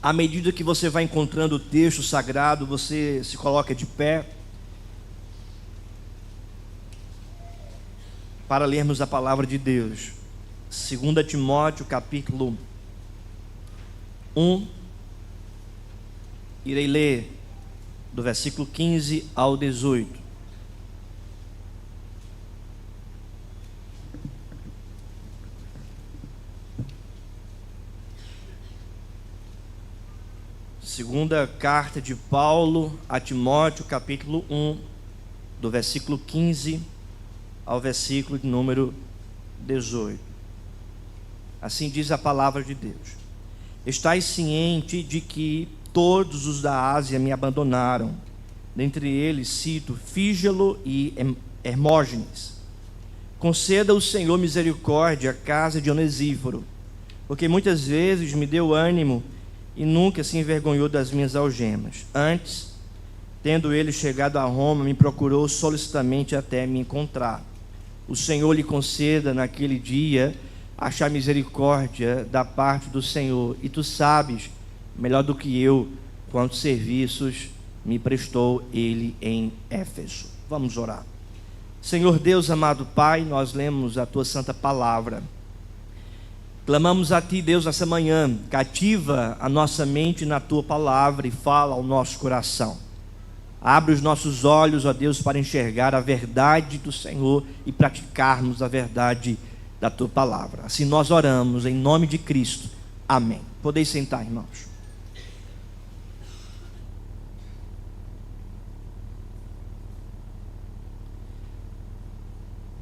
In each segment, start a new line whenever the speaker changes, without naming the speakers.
À medida que você vai encontrando o texto sagrado, você se coloca de pé para lermos a palavra de Deus. 2 Timóteo, capítulo 1. Irei ler do versículo 15 ao 18. Segunda carta de Paulo a Timóteo, capítulo 1, do versículo 15 ao versículo de número 18. Assim diz a palavra de Deus: Estais ciente de que todos os da Ásia me abandonaram, dentre eles cito Fígelo e Hermógenes. Conceda o Senhor misericórdia à casa de Onesíforo, porque muitas vezes me deu ânimo e nunca se envergonhou das minhas algemas. Antes, tendo ele chegado a Roma, me procurou solicitamente até me encontrar. O Senhor lhe conceda naquele dia achar misericórdia da parte do Senhor, e tu sabes melhor do que eu quantos serviços me prestou ele em Éfeso. Vamos orar. Senhor Deus, amado Pai, nós lemos a tua santa palavra. Clamamos a ti, Deus, nessa manhã. Cativa a nossa mente na tua palavra e fala ao nosso coração. Abre os nossos olhos, ó Deus, para enxergar a verdade do Senhor e praticarmos a verdade da tua palavra. Assim nós oramos em nome de Cristo. Amém. Podeis sentar, irmãos.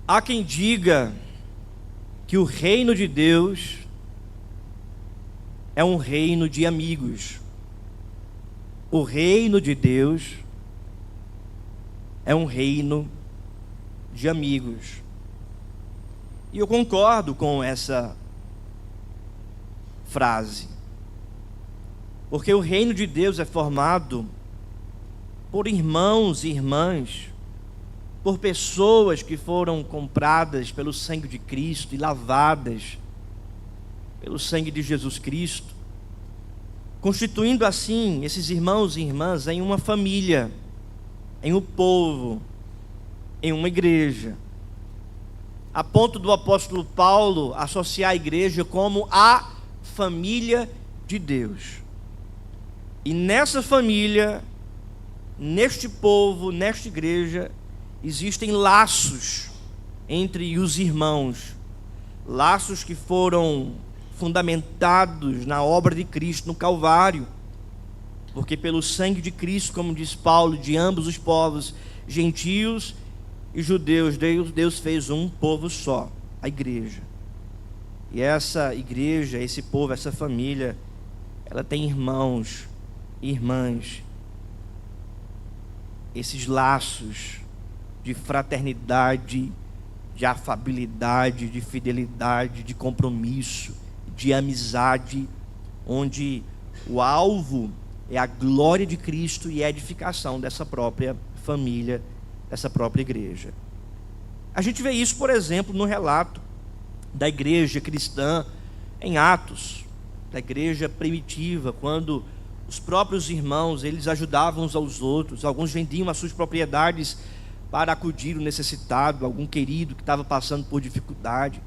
Há quem diga que o reino de Deus é um reino de amigos. O reino de Deus é um reino de amigos. E eu concordo com essa frase, porque o reino de Deus é formado por irmãos e irmãs, por pessoas que foram compradas pelo sangue de Cristo e lavadas pelo sangue de Jesus Cristo, constituindo assim esses irmãos e irmãs em uma família, em um povo, em uma igreja, a ponto do apóstolo Paulo associar a igreja como a família de Deus. E nessa família, neste povo, nesta igreja, existem laços entre os irmãos, laços que foram fundamentados na obra de Cristo no Calvário, porque pelo sangue de Cristo, como diz Paulo, de ambos os povos, gentios e judeus, Deus fez um povo só, a igreja. E essa igreja, esse povo, essa família, ela tem irmãos e irmãs, esses laços de fraternidade, de afabilidade, de fidelidade, de compromisso, de amizade, onde o alvo é a glória de Cristo e a edificação dessa própria família, dessa própria igreja. A gente vê isso, por exemplo, no relato da igreja cristã em Atos, da igreja primitiva, quando os próprios irmãos, eles ajudavam uns aos outros, alguns vendiam as suas propriedades para acudir o necessitado, algum querido que estava passando por dificuldade.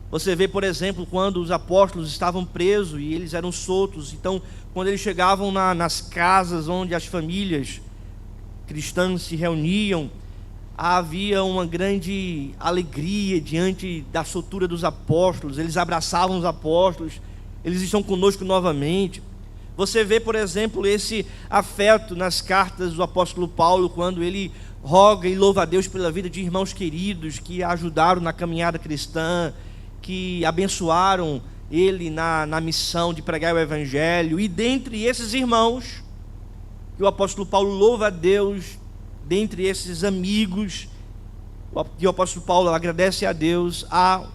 Você vê, por exemplo, quando os apóstolos estavam presos e eles eram soltos, então quando eles chegavam nas casas onde as famílias cristãs se reuniam, havia uma grande alegria diante da soltura dos apóstolos, eles abraçavam os apóstolos, eles estão conosco novamente. Você vê, por exemplo, esse afeto nas cartas do apóstolo Paulo, quando ele roga e louva a Deus pela vida de irmãos queridos que ajudaram na caminhada cristã, que abençoaram ele na missão de pregar o evangelho. E dentre esses irmãos, que o apóstolo Paulo louva a Deus, dentre esses amigos, que o apóstolo Paulo agradece a Deus, há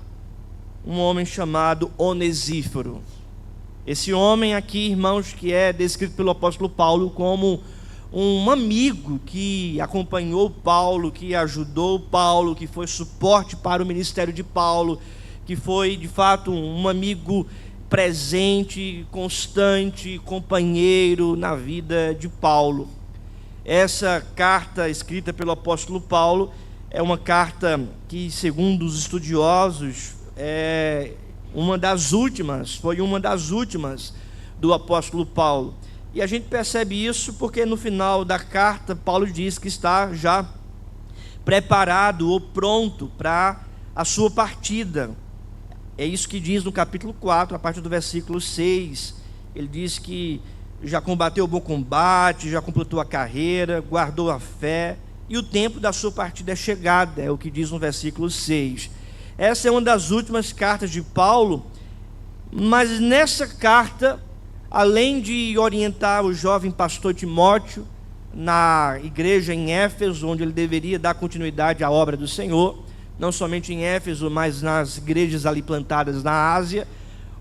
um homem chamado Onesíforo. Esse homem aqui, irmãos, que é descrito pelo apóstolo Paulo como um amigo que acompanhou Paulo, que ajudou Paulo, que foi suporte para o ministério de Paulo, que foi de fato um amigo presente, constante, companheiro na vida de Paulo. Essa carta escrita pelo apóstolo Paulo é uma carta que, segundo os estudiosos, foi uma das últimas do apóstolo Paulo. E a gente percebe isso porque no final da carta Paulo diz que está já preparado ou pronto para a sua partida. É isso que diz no capítulo 4, a partir do versículo 6. Ele diz que já combateu o bom combate, já completou a carreira, guardou a fé, e o tempo da sua partida é chegada, é o que diz no versículo 6. Essa é uma das últimas cartas de Paulo, mas nessa carta, além de orientar o jovem pastor Timóteo na igreja em Éfeso, onde ele deveria dar continuidade à obra do Senhor, não somente em Éfeso, mas nas igrejas ali plantadas na Ásia,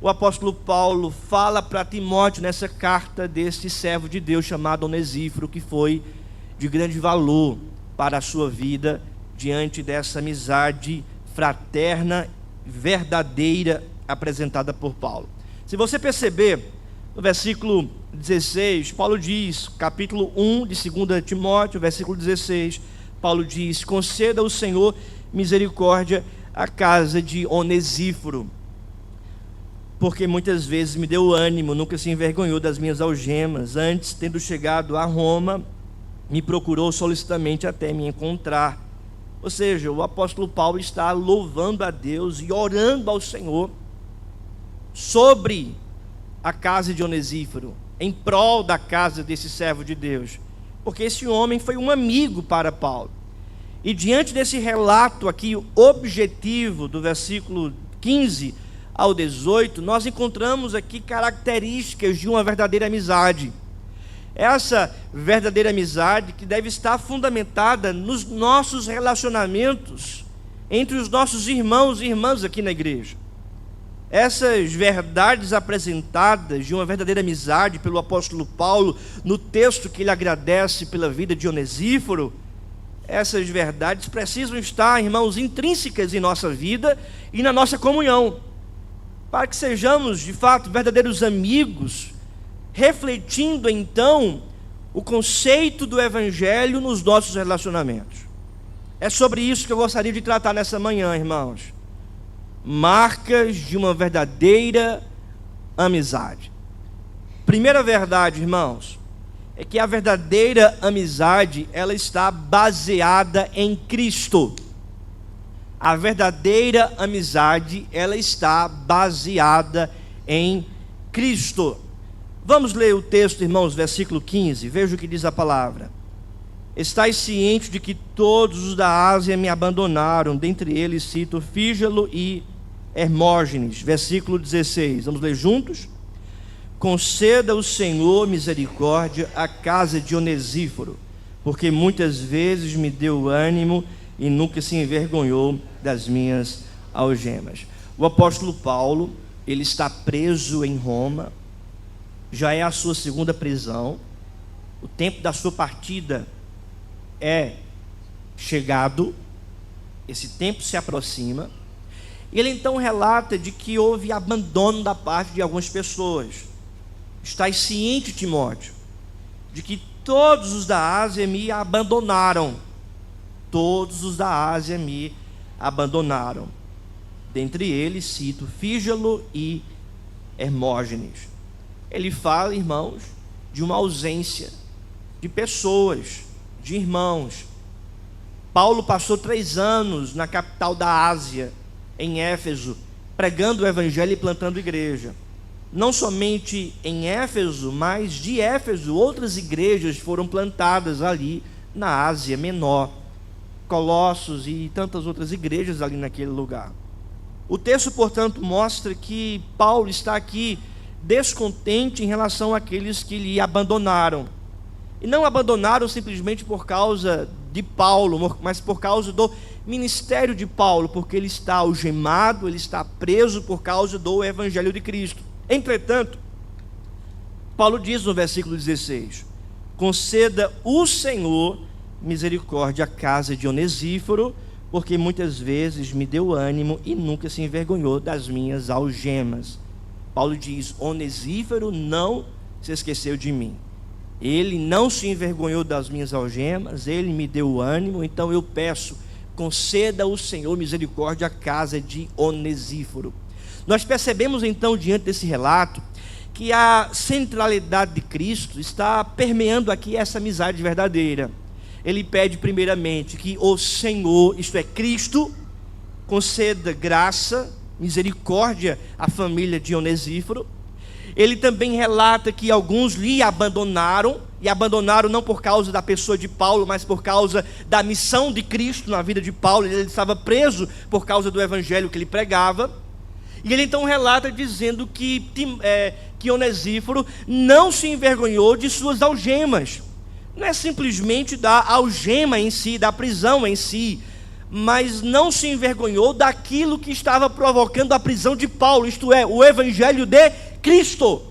o apóstolo Paulo fala para Timóteo nessa carta deste servo de Deus chamado Onesíforo, que foi de grande valor para a sua vida diante dessa amizade fraterna, verdadeira, apresentada por Paulo. Se você perceber, no versículo 16, Paulo diz, capítulo 1 de 2 Timóteo, versículo 16, Paulo diz: conceda ao Senhor misericórdia à casa de Onesíforo, porque muitas vezes me deu ânimo, nunca se envergonhou das minhas algemas. Antes, tendo chegado a Roma, me procurou solicitamente até me encontrar. Ou seja, o apóstolo Paulo está louvando a Deus e orando ao Senhor sobre a casa de Onesíforo, em prol da casa desse servo de Deus, porque esse homem foi um amigo para Paulo. E diante desse relato aqui objetivo do versículo 15 ao 18, nós encontramos aqui características de uma verdadeira amizade. Essa verdadeira amizade que deve estar fundamentada nos nossos relacionamentos entre os nossos irmãos e irmãs aqui na igreja. Essas verdades apresentadas de uma verdadeira amizade pelo apóstolo Paulo, no texto que ele agradece pela vida de Onesíforo, essas verdades precisam estar, irmãos, intrínsecas em nossa vida e na nossa comunhão, para que sejamos, de fato, verdadeiros amigos, refletindo, então, o conceito do Evangelho nos nossos relacionamentos. É sobre isso que eu gostaria de tratar nessa manhã, irmãos. Marcas de uma verdadeira amizade. Primeira verdade, irmãos, é que a verdadeira amizade, ela está baseada em Cristo. A verdadeira amizade, ela está baseada em Cristo. Vamos ler o texto, irmãos, versículo 15, veja o que diz a palavra. Estais ciente de que todos os da Ásia me abandonaram, dentre eles cito Fígelo e Hermógenes. Versículo 16, vamos ler juntos? Conceda o Senhor misericórdia à casa de Onesíforo, porque muitas vezes me deu ânimo e nunca se envergonhou das minhas algemas. O apóstolo Paulo, ele está preso em Roma, já é a sua segunda prisão, o tempo da sua partida é chegado, esse tempo se aproxima. Ele então relata de que houve abandono da parte de algumas pessoas. Estás ciente, Timóteo, de que todos os da Ásia me abandonaram. Todos os da Ásia me abandonaram. Dentre eles cito Fígelo e Hermógenes. Ele fala, irmãos, de uma ausência de pessoas, de irmãos. Paulo passou 3 anos na capital da Ásia, em Éfeso, pregando o evangelho e plantando igreja. Não somente em Éfeso, mas de Éfeso, outras igrejas foram plantadas ali na Ásia Menor, Colossos e tantas outras igrejas ali naquele lugar. O texto, portanto, mostra que Paulo está aqui descontente em relação àqueles que lhe abandonaram. E não abandonaram simplesmente por causa de Paulo, mas por causa do ministério de Paulo, porque ele está algemado, ele está preso por causa do evangelho de Cristo. Entretanto, Paulo diz no versículo 16: conceda o Senhor misericórdia à casa de Onesíforo, porque muitas vezes me deu ânimo e nunca se envergonhou das minhas algemas. Paulo diz: Onesíforo não se esqueceu de mim. Ele não se envergonhou das minhas algemas, ele me deu ânimo. Então eu peço, conceda ao Senhor misericórdia à casa de Onesíforo. Nós percebemos então, diante desse relato, que a centralidade de Cristo está permeando aqui essa amizade verdadeira. Ele pede primeiramente que o Senhor, isto é, Cristo, conceda graça, misericórdia à família de Onesíforo. Ele também relata que alguns lhe abandonaram, e abandonaram não por causa da pessoa de Paulo, mas por causa da missão de Cristo na vida de Paulo. Ele estava preso por causa do evangelho que ele pregava. E ele então relata dizendo que Onesíforo não se envergonhou de suas algemas. Não é simplesmente da algema em si, da prisão em si, mas não se envergonhou daquilo que estava provocando a prisão de Paulo, isto é, o evangelho de Cristo.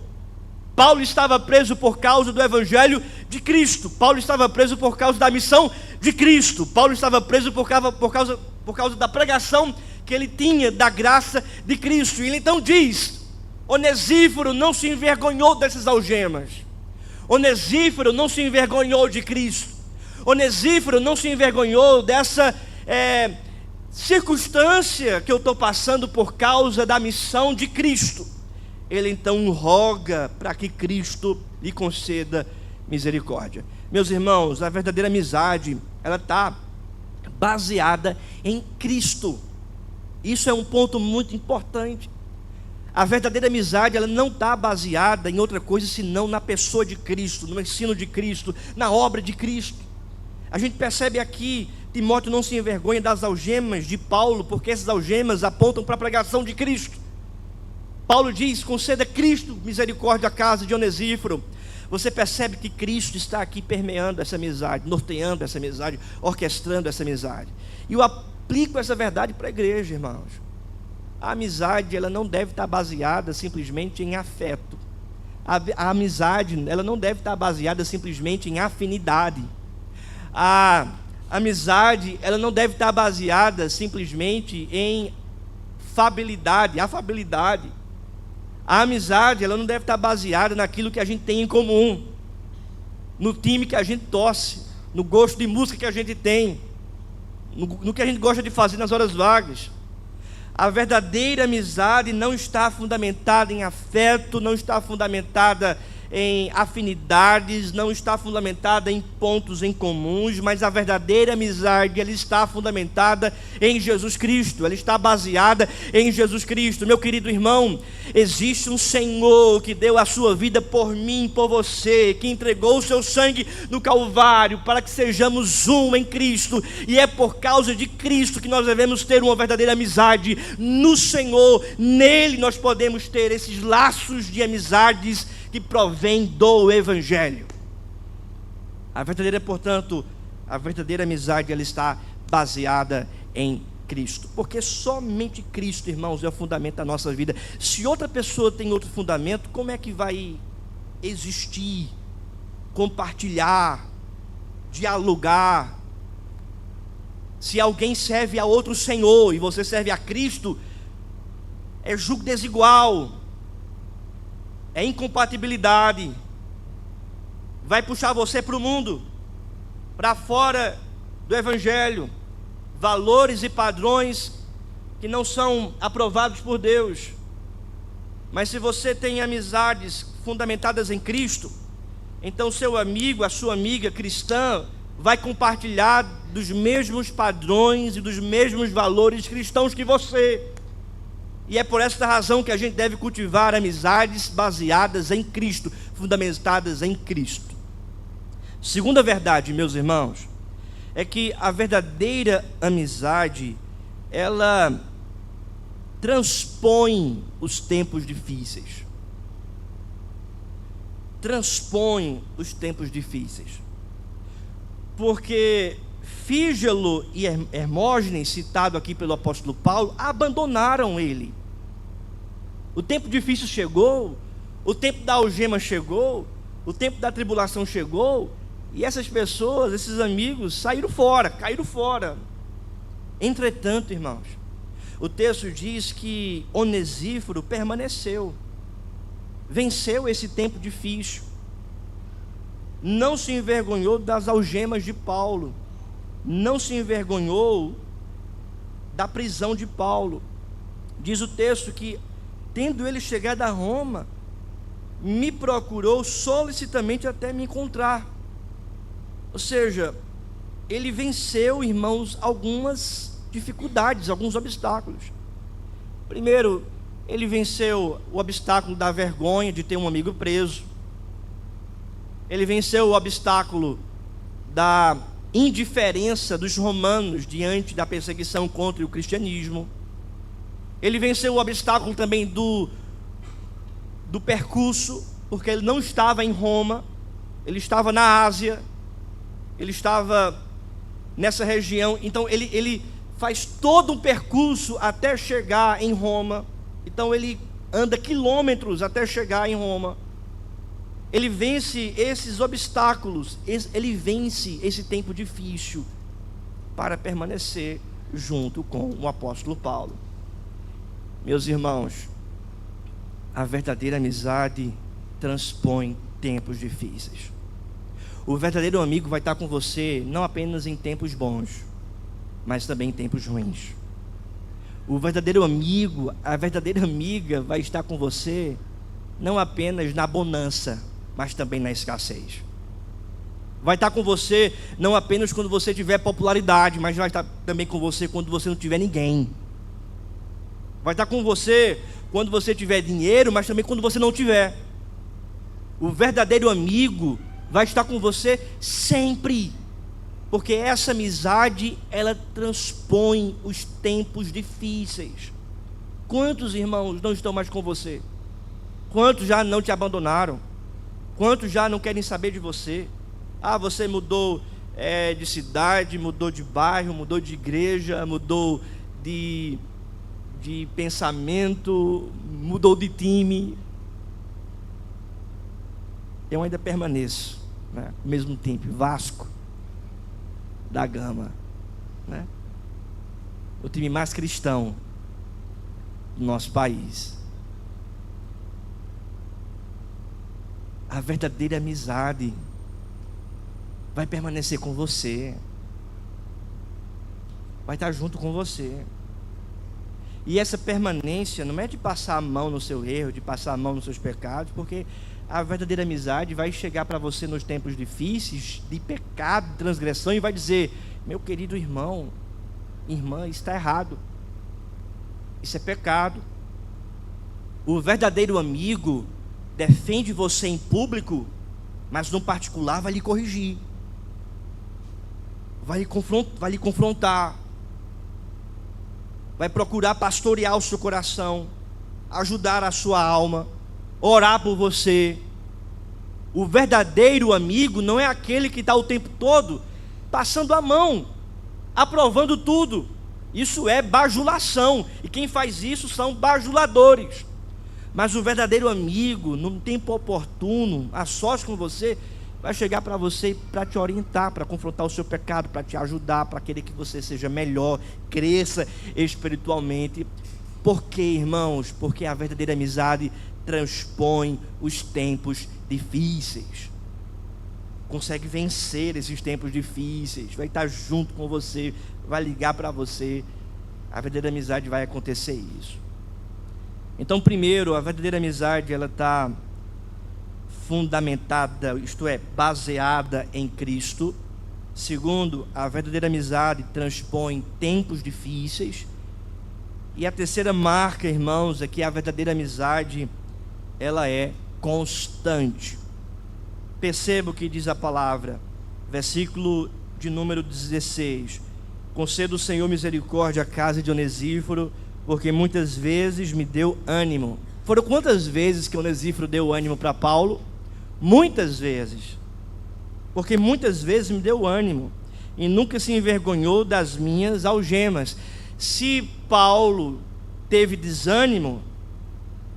Paulo estava preso por causa do evangelho de Cristo. Paulo estava preso por causa da missão de Cristo. Paulo estava preso por causa da pregação que ele tinha da graça de Cristo. E ele então diz: Onesíforo não se envergonhou dessas algemas. Onesíforo não se envergonhou de Cristo. Onesíforo não se envergonhou dessa circunstância que eu estou passando por causa da missão de Cristo. Ele então roga para que Cristo lhe conceda misericórdia. Meus irmãos, a verdadeira amizade, ela está baseada em Cristo. Isso é um ponto muito importante. A verdadeira amizade, ela não está baseada em outra coisa senão na pessoa de Cristo, no ensino de Cristo, na obra de Cristo. A gente percebe aqui, Timóteo não se envergonha das algemas de Paulo, porque essas algemas apontam para a pregação de Cristo. Paulo diz: conceda Cristo misericórdia à casa de Onesíforo. Você percebe que Cristo está aqui permeando essa amizade, norteando essa amizade, orquestrando essa amizade. E eu aplico essa verdade para a igreja, irmãos. A amizade, ela não deve estar baseada simplesmente em afeto. A amizade, ela não deve estar baseada simplesmente em afinidade. A amizade, ela não deve estar baseada simplesmente em afabilidade. A amizade, ela não deve estar baseada naquilo que a gente tem em comum, no time que a gente torce, no gosto de música que a gente tem, no que a gente gosta de fazer nas horas vagas. A verdadeira amizade não está fundamentada em afeto, não está fundamentada em afinidades, não está fundamentada em pontos em comuns, mas a verdadeira amizade, ela está fundamentada em Jesus Cristo, ela está baseada em Jesus Cristo. Meu querido irmão, existe um Senhor que deu a sua vida por mim, por você, que entregou o seu sangue no Calvário para que sejamos um em Cristo, e é por causa de Cristo que nós devemos ter uma verdadeira amizade no Senhor. Nele nós podemos ter esses laços de amizades que provém do evangelho. Portanto, a verdadeira amizade, ela está baseada em Cristo, porque somente Cristo, irmãos, é o fundamento da nossa vida. Se outra pessoa tem outro fundamento, como é que vai existir, compartilhar, dialogar? Se alguém serve a outro Senhor e você serve a Cristo, é jugo desigual, é incompatibilidade, vai puxar você para o mundo, para fora do evangelho, valores e padrões que não são aprovados por Deus. Mas se você tem amizades fundamentadas em Cristo, então seu amigo, a sua amiga cristã, vai compartilhar dos mesmos padrões e dos mesmos valores cristãos que você. E é por esta razão que a gente deve cultivar amizades baseadas em Cristo, fundamentadas em Cristo. Segunda verdade, meus irmãos, é que a verdadeira amizade, ela transpõe os tempos difíceis. Transpõe os tempos difíceis. Porque Fígelo e Hermógenes, citado aqui pelo apóstolo Paulo, abandonaram ele. O tempo difícil chegou, o tempo da algema chegou, o tempo da tribulação chegou, e essas pessoas, esses amigos, saíram fora, caíram fora. Entretanto, irmãos, o texto diz que Onesíforo permaneceu. venceu esse tempo difícil, não se envergonhou das algemas de Paulo, não se envergonhou da prisão de Paulo. Diz o texto que, tendo ele chegado a Roma, me procurou solicitamente até me encontrar. Ou seja, ele venceu, irmãos, algumas dificuldades, alguns obstáculos. Primeiro, ele venceu o obstáculo da vergonha de ter um amigo preso. Ele venceu o obstáculo da indiferença dos romanos diante da perseguição contra o cristianismo. Ele venceu o obstáculo também do percurso, porque ele não estava em Roma, ele estava na Ásia, ele estava nessa região. Então ele faz todo um percurso até chegar em Roma. Então ele anda quilômetros até chegar em Roma. Ele vence esses obstáculos, ele vence esse tempo difícil para permanecer junto com o apóstolo Paulo. Meus irmãos, a verdadeira amizade transpõe tempos difíceis. O verdadeiro amigo vai estar com você não apenas em tempos bons, mas também em tempos ruins. O verdadeiro amigo, a verdadeira amiga vai estar com você não apenas na bonança, mas também na escassez. Vai estar com você não apenas quando você tiver popularidade, mas vai estar também com você quando você não tiver ninguém. Vai estar com você quando você tiver dinheiro, mas também quando você não tiver. O verdadeiro amigo vai estar com você sempre, porque essa amizade, ela transpõe os tempos difíceis. Quantos irmãos não estão mais com você? Quantos já não te abandonaram? Quantos já não querem saber de você? Você mudou de cidade, mudou de bairro, mudou de igreja, mudou de pensamento, mudou de time. Eu ainda permaneço, né? Ao mesmo tempo, Vasco da Gama, né? O time mais cristão do nosso país. A verdadeira amizade vai permanecer com você, vai estar junto com você. E essa permanência não é de passar a mão no seu erro, de passar a mão nos seus pecados, porque a verdadeira amizade vai chegar para você nos tempos difíceis, de pecado, de transgressão, e vai dizer: meu querido irmão, irmã, isso está errado, isso é pecado. O verdadeiro amigo defende você em público, mas no particular vai lhe corrigir, vai lhe confrontar, vai procurar pastorear o seu coração, ajudar a sua alma, orar por você. O verdadeiro amigo não é aquele que está o tempo todo passando a mão, aprovando tudo. Isso é bajulação, e quem faz isso são bajuladores. Mas o verdadeiro amigo, num tempo oportuno, a sós com você, vai chegar para você para te orientar, para confrontar o seu pecado, para te ajudar, para querer que você seja melhor, cresça espiritualmente. Por quê, irmãos? Porque a verdadeira amizade transpõe os tempos difíceis, consegue vencer esses tempos difíceis, vai estar junto com você, vai ligar para você. A verdadeira amizade vai acontecer isso. Então, primeiro, a verdadeira amizade, ela está fundamentada, isto é, baseada em Cristo. Segundo, a verdadeira amizade transpõe tempos difíceis. E a terceira marca, irmãos, é que a verdadeira amizade, ela é constante. Perceba o que diz a palavra, versículo de número 16: conceda o Senhor misericórdia à casa de Onesíforo, porque muitas vezes me deu ânimo. Foram quantas vezes que Onesíforo deu ânimo para Paulo? Muitas vezes, porque muitas vezes me deu ânimo, e nunca se envergonhou das minhas algemas. Se Paulo teve desânimo,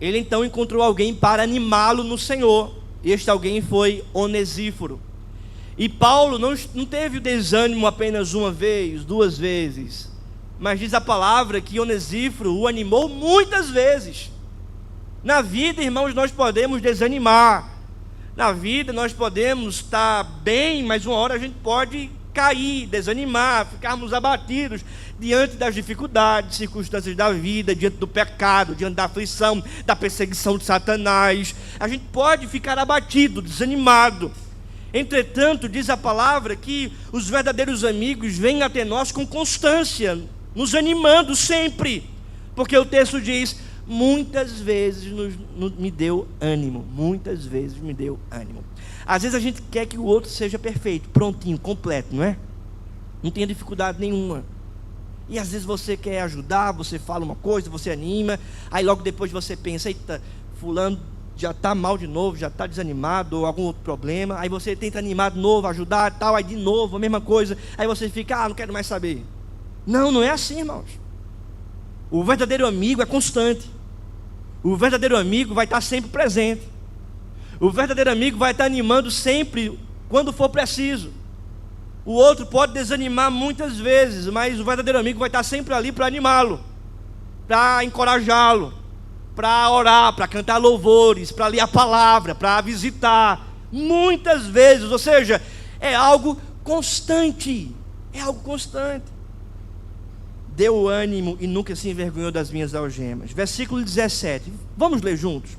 ele então encontrou alguém para animá-lo no Senhor. Este alguém foi Onesíforo. E Paulo não teve o desânimo apenas uma vez, duas vezes, mas diz a palavra que Onesíforo o animou muitas vezes. Na vida, irmãos, nós podemos desanimar. Na vida nós podemos estar bem, mas uma hora a gente pode cair, desanimar, ficarmos abatidos diante das dificuldades, circunstâncias da vida, diante do pecado, diante da aflição, da perseguição de Satanás. A gente pode ficar abatido, desanimado. Entretanto, diz a palavra que os verdadeiros amigos vêm até nós com constância, nos animando sempre, porque o texto diz: muitas vezes me deu ânimo. Muitas vezes me deu ânimo. Às vezes a gente quer que o outro seja perfeito, prontinho, completo, não é? Não tenha dificuldade nenhuma. E às vezes você quer ajudar, você fala uma coisa, você anima, aí logo depois você pensa: eita, fulano já está mal de novo, já está desanimado, ou algum outro problema. Aí você tenta animar de novo, ajudar e tal, aí de novo a mesma coisa. Aí você fica: não quero mais saber. Não, não é assim, irmãos. O verdadeiro amigo é constante. O verdadeiro amigo vai estar sempre presente. O verdadeiro amigo vai estar animando sempre quando for preciso. O outro pode desanimar muitas vezes, mas o verdadeiro amigo vai estar sempre ali para animá-lo, para encorajá-lo, para orar, para cantar louvores, para ler a palavra, para visitar. Muitas vezes, ou seja, é algo constante. É algo constante. Deu ânimo e nunca se envergonhou das minhas algemas. Versículo 17, vamos ler juntos.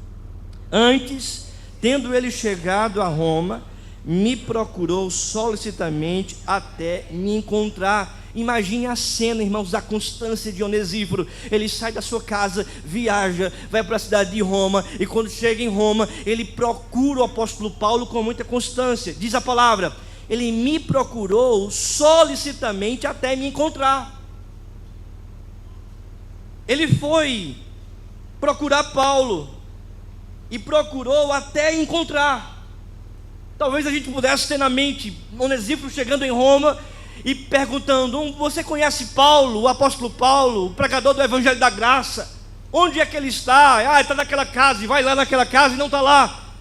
Antes, tendo ele chegado a Roma, me procurou solicitamente até me encontrar. Imagine a cena, irmãos, da constância de Onesíforo. Ele sai da sua casa, viaja, vai para a cidade de Roma, e quando chega em Roma, ele procura o apóstolo Paulo com muita constância. Diz a palavra: ele me procurou solicitamente até me encontrar. Ele foi procurar Paulo e procurou até encontrar. Talvez a gente pudesse ter na mente Onesíforo chegando em Roma e perguntando: você conhece Paulo, o apóstolo Paulo, o pregador do Evangelho da Graça? Onde é que ele está? Ele está naquela casa, e vai lá naquela casa e não está lá.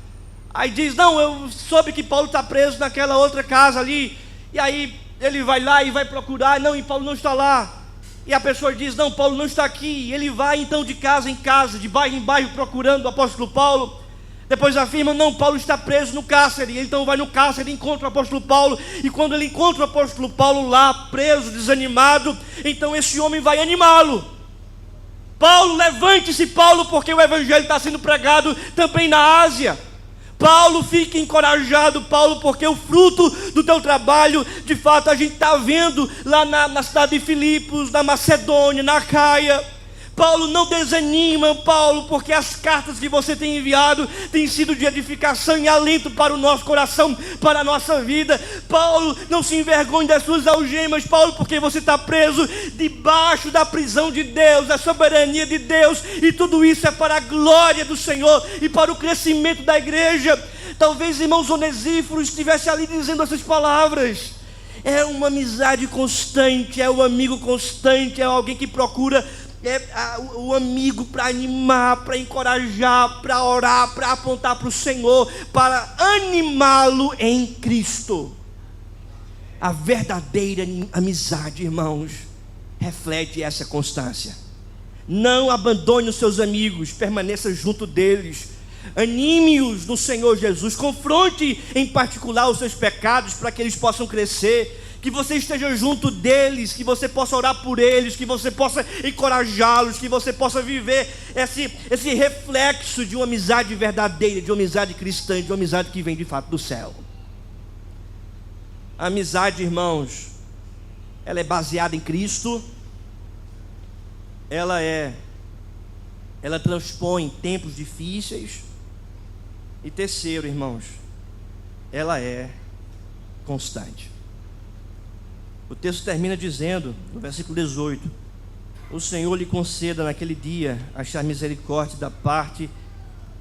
Aí diz: não, eu soube que Paulo está preso naquela outra casa ali. E aí ele vai lá e vai procurar, não, e Paulo não está lá. E a pessoa diz: não, Paulo não está aqui. Ele vai então de casa em casa, de bairro em bairro, procurando o apóstolo Paulo. Depois afirma: não, Paulo está preso no cárcere. Ele então vai no cárcere e encontra o apóstolo Paulo. E quando ele encontra o apóstolo Paulo lá, preso, desanimado, então esse homem vai animá-lo. Paulo, levante-se, Paulo, porque o evangelho está sendo pregado também na Ásia. Paulo, fique encorajado, Paulo, porque o fruto do teu trabalho, de fato, a gente está vendo lá na cidade de Filipos, na Macedônia, na Acaia. Paulo, não desanima, Paulo, porque as cartas que você tem enviado têm sido de edificação e alento para o nosso coração, para a nossa vida. Paulo, não se envergonhe das suas algemas, Paulo, porque você está preso debaixo da prisão de Deus, da soberania de Deus, e tudo isso é para a glória do Senhor e para o crescimento da igreja. Talvez, irmãos, Onesíforo estivesse ali dizendo essas palavras. É uma amizade constante, é um amigo constante, é alguém que procura o amigo para animar, para encorajar, para orar, para apontar para o Senhor, para animá-lo em Cristo. A verdadeira amizade, irmãos, reflete essa constância. Não abandone os seus amigos, permaneça junto deles, anime-os no Senhor Jesus, confronte em particular os seus pecados para que eles possam crescer, que você esteja junto deles, que você possa orar por eles, que você possa encorajá-los, que você possa viver esse reflexo de uma amizade verdadeira, de uma amizade cristã, de uma amizade que vem de fato do céu. A amizade, irmãos, ela é baseada em Cristo, ela transpõe tempos difíceis, e terceiro, irmãos, ela é constante. O texto termina dizendo, no versículo 18: o Senhor lhe conceda naquele dia achar misericórdia da parte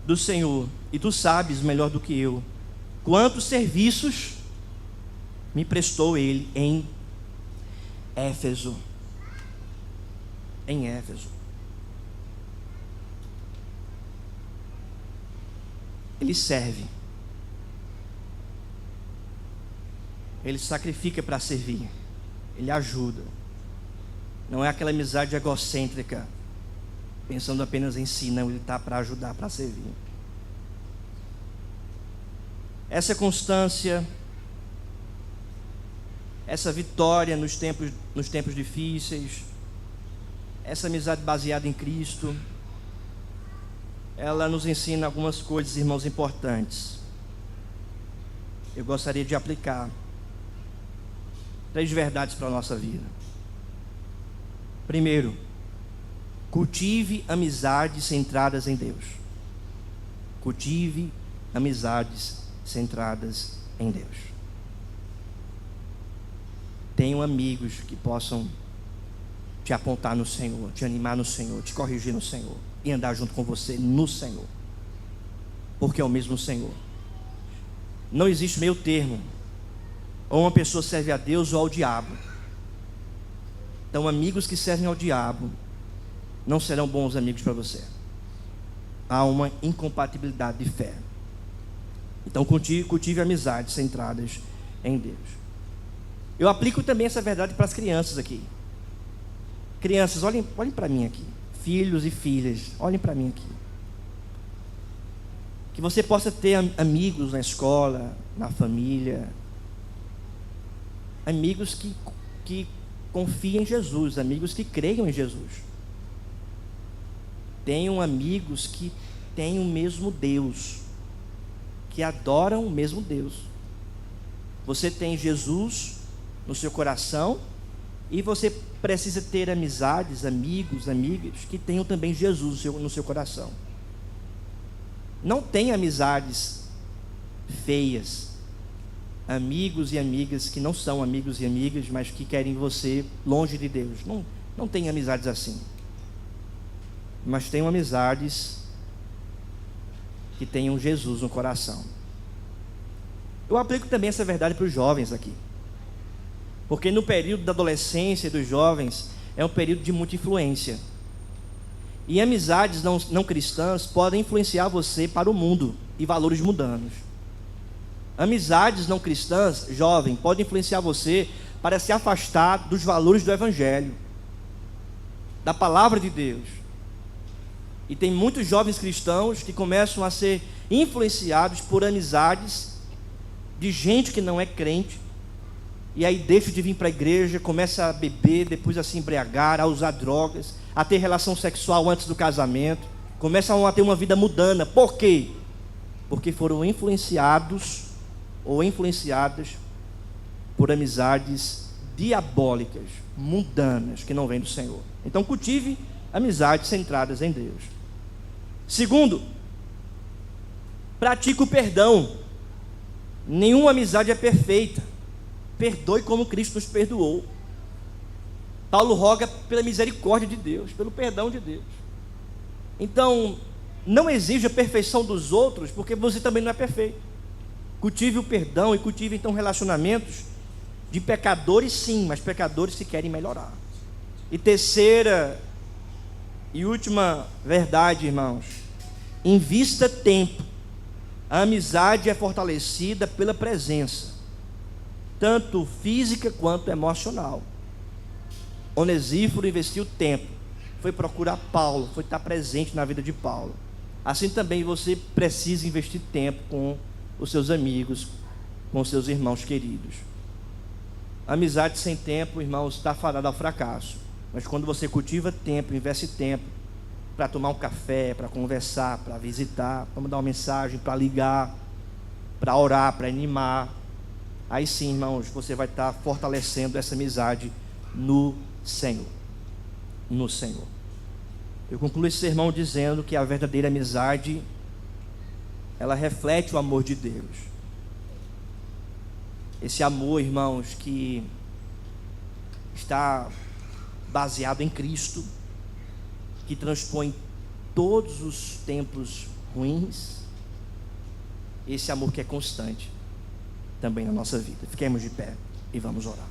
do Senhor, e tu sabes melhor do que eu quantos serviços me prestou ele em Éfeso. Em Éfeso. Ele serve, ele sacrifica para servir, ele ajuda. Não é aquela amizade egocêntrica, pensando apenas em si. Não, ele está para ajudar, para servir. Essa constância, essa vitória nos tempos difíceis, essa amizade baseada em Cristo, ela nos ensina algumas coisas, irmãos, importantes. Eu gostaria de aplicar 3 verdades para a nossa vida. Primeiro, cultive amizades centradas em Deus. Cultive amizades centradas em Deus. Tenham amigos que possam te apontar no Senhor, te animar no Senhor, te corrigir no Senhor e andar junto com você no Senhor, porque é o mesmo Senhor. Não existe meio termo. Ou uma pessoa serve a Deus ou ao diabo. Então, amigos que servem ao diabo não serão bons amigos para você. Há uma incompatibilidade de fé. Então, cultive amizades centradas em Deus. Eu aplico também essa verdade para as crianças aqui. Crianças, olhem para mim aqui. Filhos e filhas, olhem para mim aqui. Que você possa ter amigos na escola, na família. Amigos que confiem em Jesus, amigos que creiam em Jesus. Tenham amigos que têm o mesmo Deus, que adoram o mesmo Deus. Você tem Jesus no seu coração e você precisa ter amizades, amigos, amigas que tenham também Jesus no seu coração. Não tenha amizades feias, amigos e amigas que não são amigos e amigas, mas que querem você longe de Deus. Não tenha amizades assim. Mas tenham amizades que tenham Jesus no coração. Eu aplico também essa verdade para os jovens aqui. Porque no período da adolescência e dos jovens é um período de muita influência. E amizades não cristãs podem influenciar você para o mundo e valores mundanos. Amizades não cristãs, jovem, podem influenciar você para se afastar dos valores do Evangelho, da palavra de Deus. E tem muitos jovens cristãos que começam a ser influenciados por amizades de gente que não é crente, e aí deixa de vir para a igreja, começa a beber, depois a se embriagar, a usar drogas, a ter relação sexual antes do casamento, começam a ter uma vida mundana. Por quê? Porque foram influenciados ou influenciadas por amizades diabólicas, mundanas, que não vêm do Senhor. Então cultive amizades centradas em Deus. Segundo, pratique o perdão. Nenhuma amizade é perfeita. Perdoe como Cristo nos perdoou. Paulo roga pela misericórdia de Deus, pelo perdão de Deus. Então, não exija a perfeição dos outros, porque você também não é perfeito. Cultive o perdão e cultive então relacionamentos de pecadores, sim, mas pecadores que querem melhorar. E terceira e última verdade, irmãos: invista tempo. A amizade é fortalecida pela presença, tanto física quanto emocional. Onesíforo investiu tempo, foi procurar Paulo, foi estar presente na vida de Paulo. Assim também você precisa investir tempo com os seus amigos, com os seus irmãos queridos. Amizade sem tempo, irmãos, está fadada ao fracasso. Mas quando você cultiva tempo, investe tempo para tomar um café, para conversar, para visitar, para mandar uma mensagem, para ligar, para orar, para animar, aí sim, irmãos, você vai estar fortalecendo essa amizade no Senhor. No Senhor. Eu concluo esse sermão dizendo que a verdadeira amizade, ela reflete o amor de Deus. Esse amor, irmãos, que está baseado em Cristo, que transpõe todos os tempos ruins. Esse amor que é constante também na nossa vida. Fiquemos de pé e vamos orar.